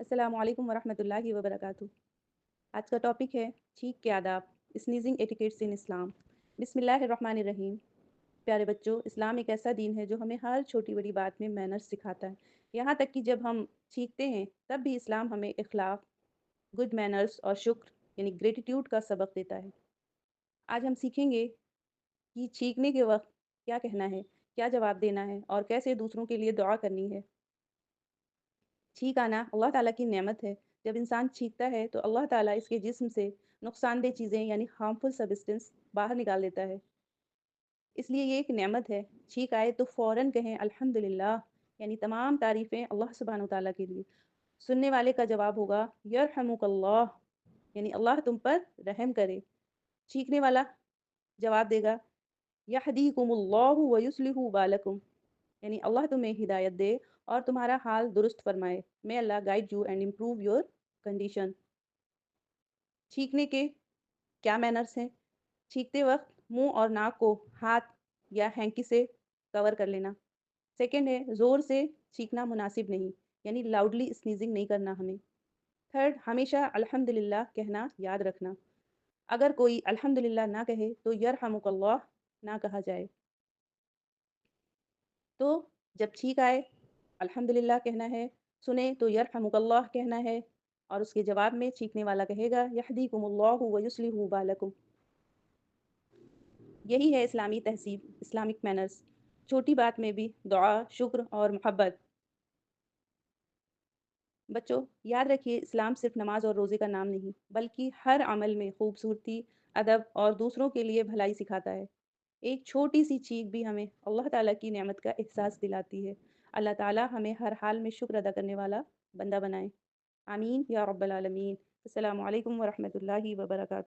अस्सलामु अलैकुम वरहमतुल्लाहि वबरकातुहू। आज का टॉपिक है छींक के आदाब, स्नीजिंग एटिकेट्स इन इस्लाम। बिस्मिल्लाहिर्रहमानिर्रहीम। प्यारे बच्चों, इस्लाम एक ऐसा दीन है जो हमें हर छोटी बड़ी बात में मैनर्स सिखाता है। यहाँ तक कि जब हम छींकते हैं तब भी इस्लाम हमें इखलाक, गुड मैनर्स और शुक्र यानी ग्रेटिट्यूड का सबक देता है। आज हम सीखेंगे कि छींकने के वक्त क्या कहना है, क्या जवाब देना है और कैसे दूसरों के लिए दुआ करनी है। छींक आना अल्लाह ताला की नेमत है। जब इंसान छींकता है तो अल्लाह ताला इसके जिस्म से नुकसानदेह चीज़ें यानी हार्मफुल सब्सटेंस बाहर निकाल देता है। इसलिए ये एक नेमत है। छींक आए तो फ़ौरन कहें अल्हम्दुलिल्लाह, यानी तमाम तारीफ़ें अल्लाह सुब्हानहू तआला के लिए। सुनने वाले का जवाब होगा यरहमुकल्लाह, यानी अल्लाह तुम पर रहम करे। छींकने वाला जवाब देगा यहदीकुमुल्लाहु व युस्लिहु बालकुम, यानी अल्लाह तुम्हें हिदायत दे और तुम्हारा हाल दुरुस्त फरमाए। May Allah guide you and improve your condition. छींकने के क्या मैनर्स हैं? छींकते वक्त मुंह और नाक को हाथ या हैंकी से कवर कर लेना। सेकंड है ज़ोर से छींकना मुनासिब नहीं, यानी लाउडली स्नीजिंग नहीं करना हमें। थर्ड, हमेशा अल्हम्दुलिल्लाह कहना याद रखना। अगर कोई अल्हम्दुलिल्लाह ना कहे तो यरहमुकल्लाह ना कहा जाए। तो जब छींक आए अल्हम्दुलिल्लाह कहना है, सुने तो यरहमुकल्लाह कहना है और उसके जवाब में छींकने वाला कहेगा यहदीकुमुल्लाहु व युस्लिहु बालकुम। यही है इस्लामी तहज़ीब, इस्लामिक मैनर्स। छोटी बात में भी दुआ, शुक्र और मोहब्बत। बच्चों, याद रखिए इस्लाम सिर्फ नमाज और रोज़े का नाम नहीं, बल्कि हर अमल में खूबसूरती, अदब और दूसरों के लिए भलाई सिखाता है। एक छोटी-सी चीख भी हमें अल्लाह ताला की नेमत का एहसास दिलाती है। अल्लाह ताला हमें हर हाल में शुक्र अदा करने वाला बंदा बनाए। आमीन या रब्बल आलमीन। अस्सलामु अलैकुम व रहमतुल्लाहि व बरकातहू।